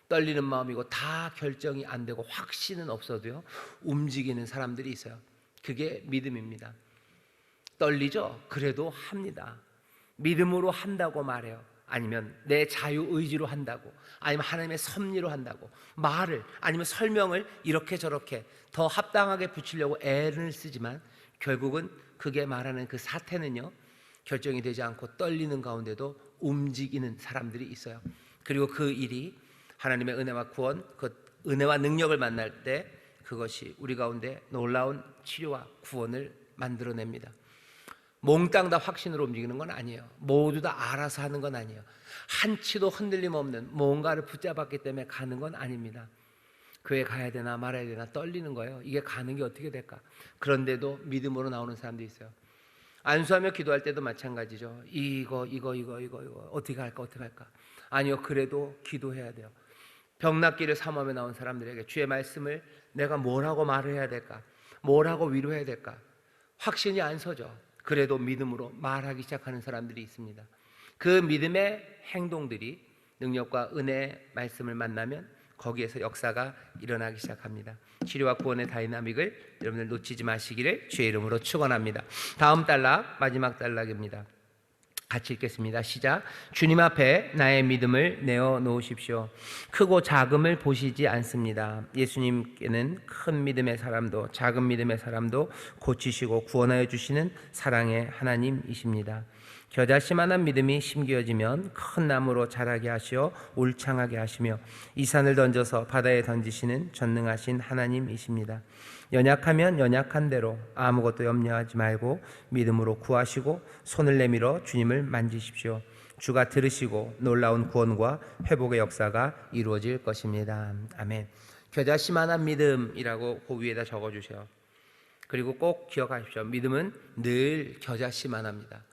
떨리는 마음이고 다 결정이 안 되고 확신은 없어도요 움직이는 사람들이 있어요. 그게 믿음입니다. 떨리죠? 그래도 합니다. 믿음으로 한다고 말해요. 아니면 내 자유의지로 한다고, 아니면 하나님의 섭리로 한다고, 말을 아니면 설명을 이렇게 저렇게 더 합당하게 붙이려고 애를 쓰지만 결국은 그게 말하는 그 사태는요 결정이 되지 않고 떨리는 가운데도 움직이는 사람들이 있어요. 그리고 그 일이 하나님의 은혜와 구원, 그 은혜와 능력을 만날 때 그것이 우리 가운데 놀라운 치료와 구원을 만들어냅니다. 몽땅 다 확신으로 움직이는 건 아니에요. 모두 다 알아서 하는 건 아니에요. 한치도 흔들림 없는 뭔가를 붙잡았기 때문에 가는 건 아닙니다. 교회 가야 되나 말아야 되나 떨리는 거예요. 이게 가는 게 어떻게 될까? 그런데도 믿음으로 나오는 사람도 있어요. 안수하며 기도할 때도 마찬가지죠. 이거 어떻게 할까? 아니요, 그래도 기도해야 돼요. 병낫기를 사모하며 나온 사람들에게 주의 말씀을 내가 뭐라고 말을 해야 될까? 뭐라고 위로해야 될까? 확신이 안 서죠. 그래도 믿음으로 말하기 시작하는 사람들이 있습니다. 그 믿음의 행동들이 능력과 은혜의 말씀을 만나면 거기에서 역사가 일어나기 시작합니다. 치료와 구원의 다이나믹을 여러분들 놓치지 마시기를 주의 이름으로 축원합니다. 다음 단락, 마지막 단락입니다. 같이 읽겠습니다. 시작. 주님 앞에 나의 믿음을 내어 놓으십시오. 크고 작음을 보시지 않습니다. 예수님께는 큰 믿음의 사람도 작은 믿음의 사람도 고치시고 구원하여 주시는 사랑의 하나님이십니다. 겨자씨만한 믿음이 심겨지면 큰 나무로 자라게 하시어 울창하게 하시며 이 산을 던져서 바다에 던지시는 전능하신 하나님이십니다. 연약하면 연약한 대로 아무것도 염려하지 말고 믿음으로 구하시고 손을 내밀어 주님을 만지십시오. 주가 들으시고 놀라운 구원과 회복의 역사가 이루어질 것입니다. 아멘. 겨자씨만한 믿음이라고 그 위에다 적어주세요. 그리고 꼭 기억하십시오. 믿음은 늘 겨자씨만합니다.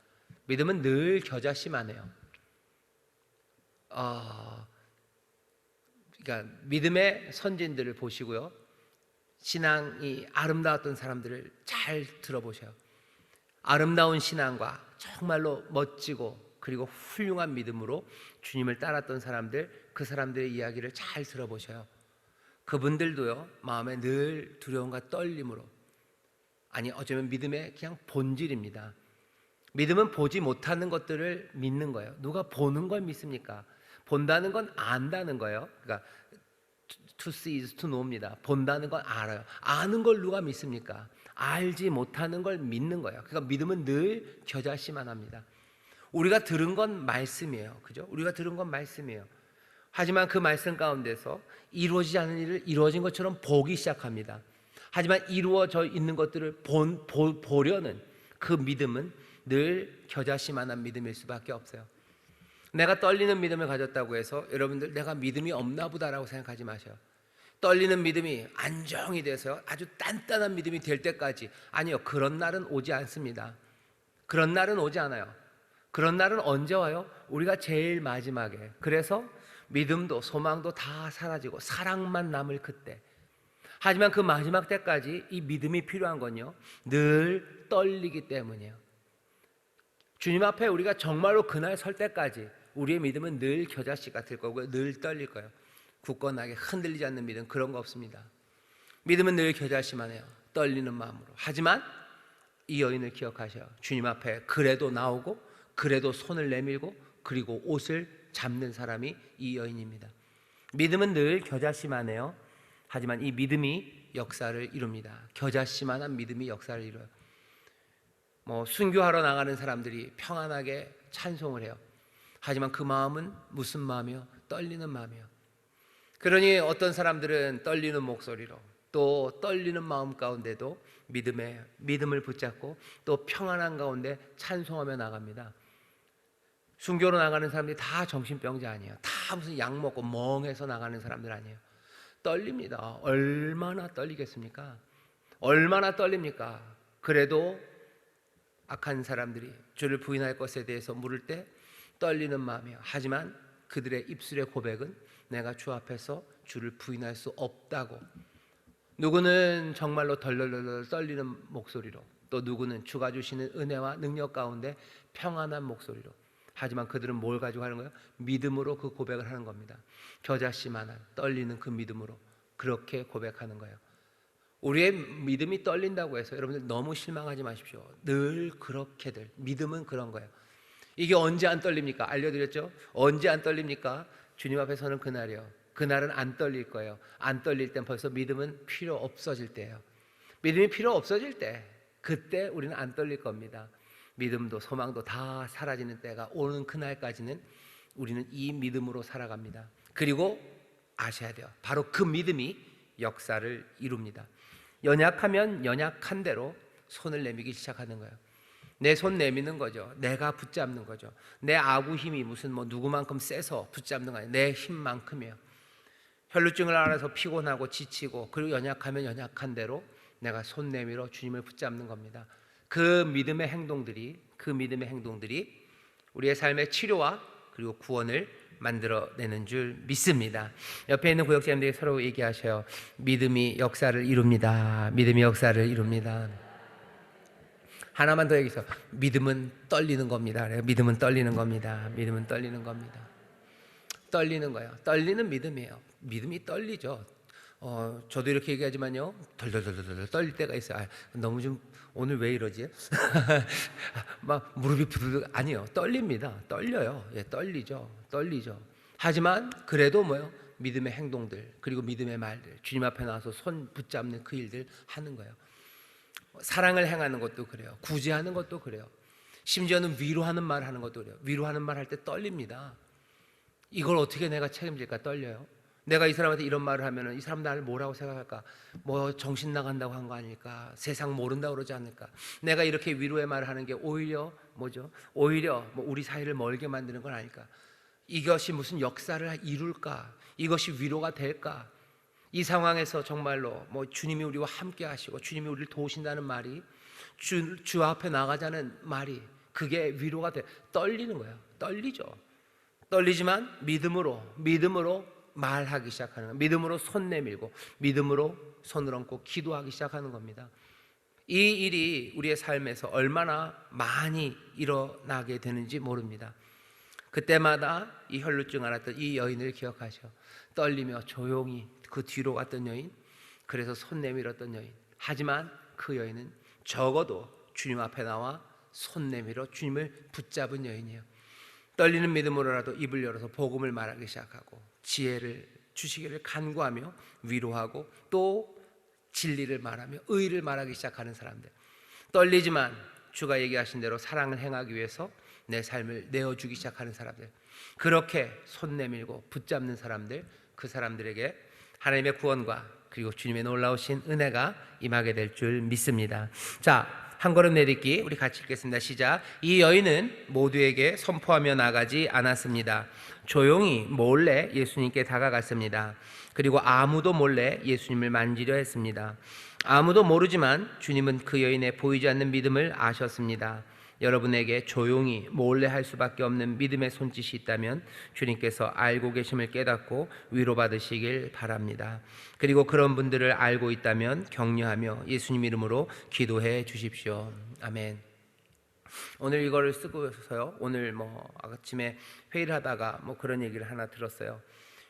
믿음은 늘 겨자씨만해요. 그러니까 믿음의 선진들을 보시고요. 신앙이 아름다웠던 사람들을 잘 들어보셔요. 아름다운 신앙과 정말로 멋지고 그리고 훌륭한 믿음으로 주님을 따랐던 사람들, 그 사람들의 이야기를 잘 들어보셔요. 그분들도요 마음에 늘 두려움과 떨림으로, 아니 어쩌면 믿음의 그냥 본질입니다. 믿음은 보지 못하는 것들을 믿는 거예요. 누가 보는 걸 믿습니까? 본다는 건 안다는 거예요. 그러니까 to see is to know입니다. 본다는 건 알아요. 아는 걸 누가 믿습니까? 알지 못하는 걸 믿는 거예요. 그러니까 믿음은 늘 겨자씨만 합니다. 우리가 들은 건 말씀이에요. 그죠? 우리가 들은 건 말씀이에요. 하지만 그 말씀 가운데서 이루어지지 않은 일을 이루어진 것처럼 보기 시작합니다. 하지만 이루어져 있는 것들을 보려는 그 믿음은 늘 겨자씨만한 믿음일 수밖에 없어요. 내가 떨리는 믿음을 가졌다고 해서 여러분들 내가 믿음이 없나 보다라고 생각하지 마세요. 떨리는 믿음이 안정이 돼서 아주 단단한 믿음이 될 때까지, 아니요, 그런 날은 오지 않습니다. 그런 날은 오지 않아요. 그런 날은 언제 와요? 우리가 제일 마지막에. 그래서 믿음도 소망도 다 사라지고 사랑만 남을 그때. 하지만 그 마지막 때까지 이 믿음이 필요한 건요 늘 떨리기 때문이에요. 주님 앞에 우리가 정말로 그날 설 때까지 우리의 믿음은 늘 겨자씨 같을 거고요, 늘 떨릴 거예요. 굳건하게 흔들리지 않는 믿음, 그런 거 없습니다. 믿음은 늘 겨자씨만 해요. 떨리는 마음으로. 하지만 이 여인을 기억하셔요. 주님 앞에 그래도 나오고 그래도 손을 내밀고 그리고 옷을 잡는 사람이 이 여인입니다. 믿음은 늘 겨자씨만 해요. 하지만 이 믿음이 역사를 이룹니다. 겨자씨만한 믿음이 역사를 이뤄요. 순교하러 나가는 사람들이 평안하게 찬송을 해요. 하지만 그 마음은 무슨 마음이요? 떨리는 마음이요. 그러니 어떤 사람들은 떨리는 목소리로, 또 떨리는 마음 가운데도 믿음을 붙잡고 또 평안한 가운데 찬송하며 나갑니다. 순교로 나가는 사람들이 다 정신병자 아니에요. 다 무슨 약 먹고 멍해서 나가는 사람들 아니에요. 떨립니다. 얼마나 떨리겠습니까? 얼마나 떨립니까? 그래도 악한 사람들이 주를 부인할 것에 대해서 물을 때 떨리는 마음이에요. 하지만 그들의 입술의 고백은 내가 주 앞에서 주를 부인할 수 없다고. 누구는 정말로 덜덜덜 떨리는 목소리로, 또 누구는 주가 주시는 은혜와 능력 가운데 평안한 목소리로. 하지만 그들은 뭘 가지고 하는 거예요? 믿음으로 그 고백을 하는 겁니다. 겨자씨만한 떨리는 그 믿음으로 그렇게 고백하는 거예요. 우리의 믿음이 떨린다고 해서 여러분들 너무 실망하지 마십시오. 늘 그렇게들, 믿음은 그런 거예요. 이게 언제 안 떨립니까? 알려드렸죠? 언제 안 떨립니까? 주님 앞에 서는 그날이요. 그날은 안 떨릴 거예요. 안 떨릴 땐 벌써 믿음은 필요 없어질 때예요. 믿음이 필요 없어질 때, 그때 우리는 안 떨릴 겁니다. 믿음도 소망도 다 사라지는 때가 오는 그날까지는 우리는 이 믿음으로 살아갑니다. 그리고 아셔야 돼요. 바로 그 믿음이 역사를 이룹니다. 연약하면 연약한 대로 손을 내밀기 시작하는 거예요. 내 손 내미는 거죠. 내가 붙잡는 거죠. 내 아구 힘이 무슨 누구만큼 세서 붙잡는 거 아니에요. 내 힘만큼이에요. 혈루증을 알아서 피곤하고 지치고 그리고 연약하면 연약한 대로 내가 손 내밀어 주님을 붙잡는 겁니다. 그 믿음의 행동들이 우리의 삶의 치료와 그리고 구원을 만들어내는 줄 믿습니다. 옆에 있는 구역자님들이 서로 얘기하셔요. 믿음이 역사를 이룹니다. 믿음이 역사를 이룹니다. 하나만 더 얘기해서 믿음은 떨리는 겁니다. 믿음은 떨리는 겁니다. 믿음은 떨리는 겁니다. 떨리는 거예요. 떨리는 믿음이에요. 믿음이 떨리죠. 저도 이렇게 얘기하지만요, 덜덜덜덜 떨릴 때가 있어요. 너무 좀 오늘 왜 이러지? 막 무릎이 부들들 아니요, 떨립니다. 떨려요. 예, 떨리죠. 하지만 그래도 뭐요? 믿음의 행동들 그리고 믿음의 말들, 주님 앞에 나와서 손 붙잡는 그 일들 하는 거예요. 사랑을 행하는 것도 그래요. 구제하는 것도 그래요. 심지어는 위로하는 말 하는 것도 그래요. 위로하는 말 할 때 떨립니다. 이걸 어떻게 내가 책임질까? 떨려요. 내가 이 사람한테 이런 말을 하면은 이 사람 나를 뭐라고 생각할까? 뭐 정신 나간다고 한 거 아닐까? 세상 모른다고 그러지 않을까? 내가 이렇게 위로의 말을 하는 게 오히려 뭐죠? 오히려 뭐 우리 사이를 멀게 만드는 건 아닐까? 이것이 무슨 역사를 이룰까? 이것이 위로가 될까? 이 상황에서 정말로 뭐 주님이 우리와 함께 하시고 주님이 우리를 도우신다는 말이 주 앞에 나가자는 말이 그게 위로가 돼. 떨리는 거예요. 떨리죠. 떨리지만 믿음으로 말하기 시작하는 거예요. 믿음으로 손 내밀고 믿음으로 손을 얹고 기도하기 시작하는 겁니다. 이 일이 우리의 삶에서 얼마나 많이 일어나게 되는지 모릅니다. 그때마다 이 혈루증 앓았던 이 여인을 기억하셔. 떨리며 조용히 그 뒤로 갔던 여인, 그래서 손 내밀었던 여인. 하지만 그 여인은 적어도 주님 앞에 나와 손 내밀어 주님을 붙잡은 여인이에요. 떨리는 믿음으로라도 입을 열어서 복음을 말하기 시작하고 지혜를 주시기를 간구하며 위로하고 또 진리를 말하며 의를 말하기 시작하는 사람들. 떨리지만 주가 얘기하신 대로 사랑을 행하기 위해서 내 삶을 내어주기 시작하는 사람들. 그렇게 손 내밀고 붙잡는 사람들, 그 사람들에게 하나님의 구원과 그리고 주님의 놀라우신 은혜가 임하게 될 줄 믿습니다. 자, 한 걸음 내딛기 우리 같이 읽겠습니다. 시작. 이 여인은 모두에게 선포하며 나가지 않았습니다. 조용히 몰래 예수님께 다가갔습니다. 그리고 아무도 몰래 예수님을 만지려 했습니다. 아무도 모르지만 주님은 그 여인의 보이지 않는 믿음을 아셨습니다. 여러분에게 조용히 몰래 할 수밖에 없는 믿음의 손짓이 있다면 주님께서 알고 계심을 깨닫고 위로받으시길 바랍니다. 그리고 그런 분들을 알고 있다면 격려하며 예수님 이름으로 기도해 주십시오. 아멘. 오늘 이거를 쓰고서요, 오늘 아침에 회의를 하다가 그런 얘기를 하나 들었어요.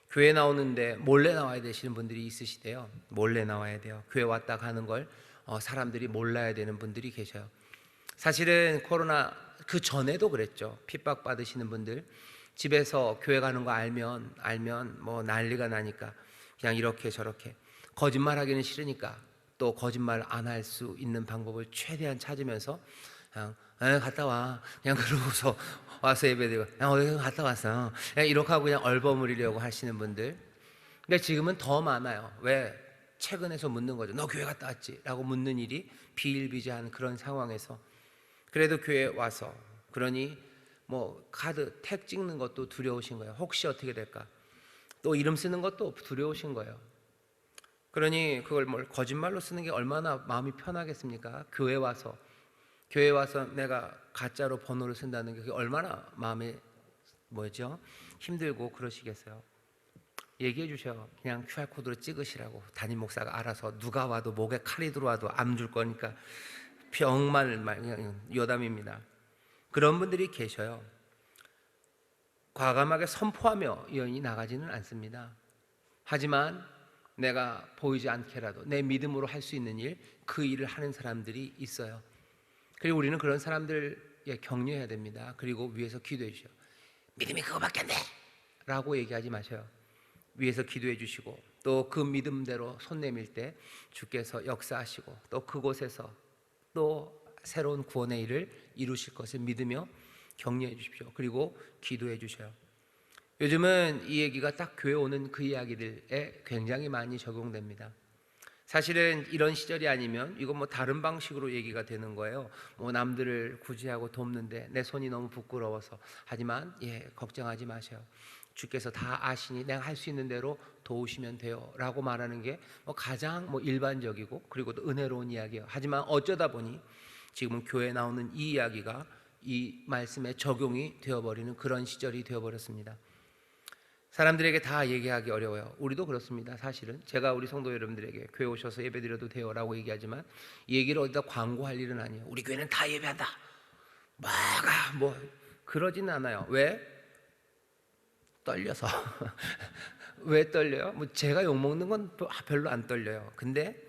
교회 나오는데 몰래 나와야 되시는 분들이 있으시대요. 몰래 나와야 돼요. 교회 왔다 가는 걸 사람들이 몰라야 되는 분들이 계셔요. 사실은 코로나 그 전에도 그랬죠. 핍박 받으시는 분들 집에서 교회 가는 거 알면 난리가 나니까 그냥 이렇게 저렇게 거짓말하기는 싫으니까 또 거짓말 안 할 수 있는 방법을 최대한 찾으면서 그냥 갔다 와 그냥 그러고서 와서 예배드리고 그냥 어디 갔다 왔어 그냥 이렇게 하고 그냥 얼버무리려고 하시는 분들. 근데 지금은 더 많아요. 왜? 최근에서 묻는 거죠. 너 교회 갔다 왔지? 라고 묻는 일이 비일비재한 그런 상황에서 그래도 교회에 와서, 그러니 뭐 카드 택 찍는 것도 두려우신 거예요. 혹시 어떻게 될까? 또 이름 쓰는 것도 두려우신 거예요. 그러니 그걸 뭘 거짓말로 쓰는 게 얼마나 마음이 편하겠습니까? 교회 와서 내가 가짜로 번호를 쓴다는 게 그게 얼마나 마음에 힘들고 그러시겠어요. 얘기해 주셔. 그냥 QR코드로 찍으시라고. 담임 목사가 알아서 누가 와도 목에 칼이 들어와도 안 줄 거니까 병만 여담입니다. 그런 분들이 계셔요. 과감하게 선포하며 여인이 나가지는 않습니다. 하지만 내가 보이지 않게라도 내 믿음으로 할 수 있는 일, 그 일을 하는 사람들이 있어요. 그리고 우리는 그런 사람들 격려해야 됩니다. 그리고 위에서 기도해 주셔. 믿음이 그거밖에 안 돼! 라고 얘기하지 마셔요. 위에서 기도해 주시고 또 그 믿음대로 손 내밀 때 주께서 역사하시고 또 그곳에서 또 새로운 구원의 일을 이루실 것을 믿으며 격려해 주십시오. 그리고 기도해 주셔요. 요즘은 이 얘기가 딱 교회 오는 그 이야기들에 굉장히 많이 적용됩니다. 사실은 이런 시절이 아니면 이건 뭐 다른 방식으로 얘기가 되는 거예요. 뭐 남들을 구제하고 돕는데 내 손이 너무 부끄러워서. 하지만 걱정하지 마세요. 주께서 다 아시니 내가 할 수 있는 대로 도우시면 돼요 라고 말하는 게 가장 일반적이고 그리고 또 은혜로운 이야기예요. 하지만 어쩌다 보니 지금은 교회에 나오는 이 이야기가 이 말씀에 적용이 되어버리는 그런 시절이 되어버렸습니다. 사람들에게 다 얘기하기 어려워요. 우리도 그렇습니다. 사실은 제가 우리 성도 여러분들에게 교회 오셔서 예배드려도 돼요 라고 얘기하지만 이 얘기를 어디다 광고할 일은 아니에요. 우리 교회는 다 예배한다 그러지는 않아요. 왜? 떨려서. 왜 떨려요? 제가 욕먹는 건 별로 안 떨려요. 근데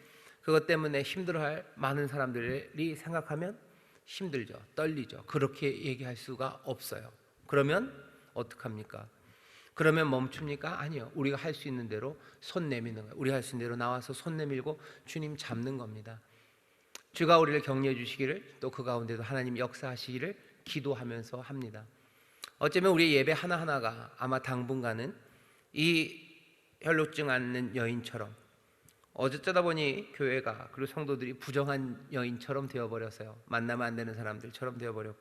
그것 때문에 힘들어할 많은 사람들이 생각하면 힘들죠. 떨리죠. 그렇게 얘기할 수가 없어요. 그러면 어떡합니까? 그러면 멈춥니까? 아니요. 우리가 할 수 있는 대로 손 내미는 거예요. 우리가 할 수 있는 대로 나와서 손 내밀고 주님 잡는 겁니다. 주가 우리를 격려해 주시기를 또 그 가운데도 하나님 역사하시기를 기도하면서 합니다. 어쩌면 우리의 예배 하나하나가 아마 당분간은 이 혈루증 앓는 여인처럼 어쩌다 보니 교회가 그리고 성도들이 부정한 여인처럼 되어버렸어요. 만나면 안 되는 사람들처럼 되어버렸고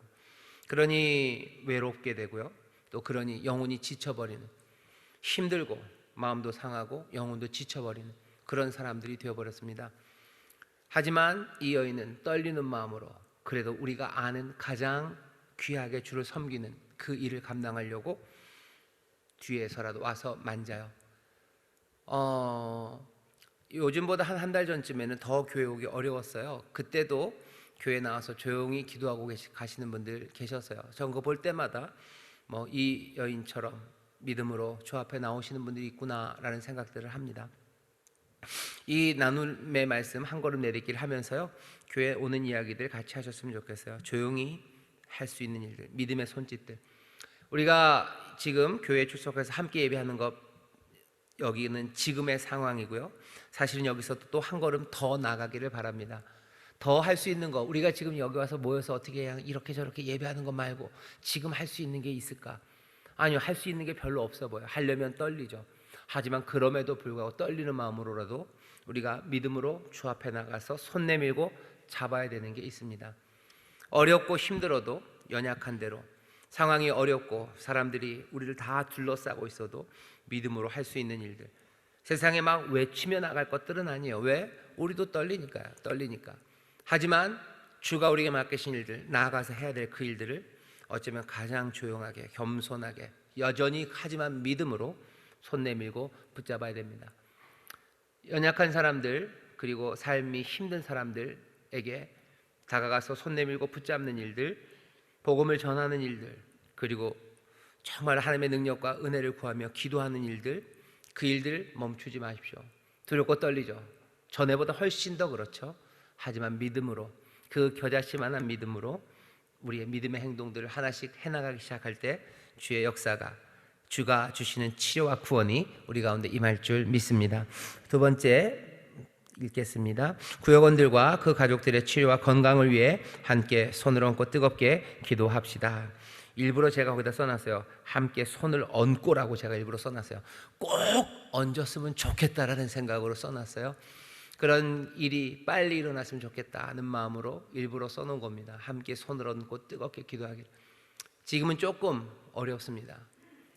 그러니 외롭게 되고요. 또 그러니 영혼이 지쳐버리는, 힘들고 마음도 상하고 영혼도 지쳐버리는 그런 사람들이 되어버렸습니다. 하지만 이 여인은 떨리는 마음으로 그래도 우리가 아는 가장 귀하게 주를 섬기는 그 일을 감당하려고 뒤에서라도 와서 만져요. 요즘보다 한 달 전쯤에는 더 교회 오기 어려웠어요. 그때도 교회 나와서 조용히 기도하고 가시는 분들 계셨어요. 전 그거 볼 때마다 이 여인처럼 믿음으로 주 앞에 나오시는 분들이 있구나라는 생각들을 합니다. 이 나눔의 말씀 한 걸음 내딛기를 하면서요, 교회 오는 이야기들 같이 하셨으면 좋겠어요. 조용히 할 수 있는 일들, 믿음의 손짓들. 우리가 지금 교회에 출석해서 함께 예배하는 것, 여기는 지금의 상황이고요. 사실은 여기서 또 한 걸음 더 나가기를 바랍니다. 더 할 수 있는 거, 우리가 지금 여기 와서 모여서 어떻게 그냥 이렇게 저렇게 예배하는 것 말고 지금 할 수 있는 게 있을까? 아니요, 할 수 있는 게 별로 없어 보여요. 하려면 떨리죠. 하지만 그럼에도 불구하고 떨리는 마음으로라도 우리가 믿음으로 주 앞에 나가서 손 내밀고 잡아야 되는 게 있습니다. 어렵고 힘들어도 연약한 대로, 상황이 어렵고 사람들이 우리를 다 둘러싸고 있어도 믿음으로 할 수 있는 일들, 세상에 막 외치며 나갈 것들은 아니에요. 왜? 우리도 떨리니까요. 떨리니까. 하지만 주가 우리에게 맡기신 일들, 나아가서 해야 될 그 일들을 어쩌면 가장 조용하게, 겸손하게, 여전히 하지만 믿음으로 손 내밀고 붙잡아야 됩니다. 연약한 사람들, 그리고 삶이 힘든 사람들에게 다가가서 손 내밀고 붙잡는 일들, 복음을 전하는 일들, 그리고 정말 하나님의 능력과 은혜를 구하며 기도하는 일들, 그 일들 멈추지 마십시오. 두렵고 떨리죠. 전에보다 훨씬 더 그렇죠. 하지만 믿음으로, 그 겨자씨만한 믿음으로 우리의 믿음의 행동들을 하나씩 해나가기 시작할 때 주의 역사가, 주가 주시는 치료와 구원이 우리 가운데 임할 줄 믿습니다. 두 번째 읽겠습니다. 구역원들과 그 가족들의 치료와 건강을 위해 함께 손을 얹고 뜨겁게 기도합시다. 일부러 제가 거기다 써놨어요. 함께 손을 얹고라고 제가 일부러 써놨어요. 꼭 얹었으면 좋겠다라는 생각으로 써놨어요. 그런 일이 빨리 일어났으면 좋겠다는 마음으로 일부러 써놓은 겁니다. 함께 손을 얹고 뜨겁게 기도하기를. 지금은 조금 어렵습니다.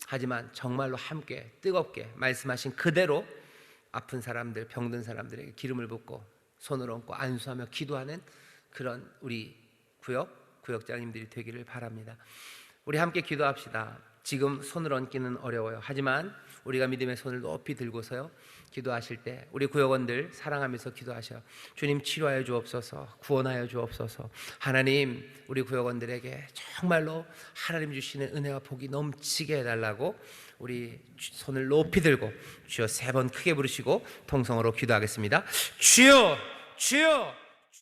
하지만 정말로 함께 뜨겁게 말씀하신 그대로 아픈 사람들, 병든 사람들에게 기름을 붓고 손을 얹고 안수하며 기도하는 그런 우리 구역장님들이 되기를 바랍니다. 우리 함께 기도합시다. 지금 손을 얹기는 어려워요. 하지만 우리가 믿음의 손을 높이 들고서요 기도하실 때 우리 구역원들 사랑하면서 기도하셔. 주님 치료하여 주옵소서, 구원하여 주옵소서. 하나님 우리 구역원들에게 정말로 하나님 주시는 은혜와 복이 넘치게 해달라고 우리 손을 높이 들고 주여 3번 크게 부르시고 통성으로 기도하겠습니다. 주여, 주여.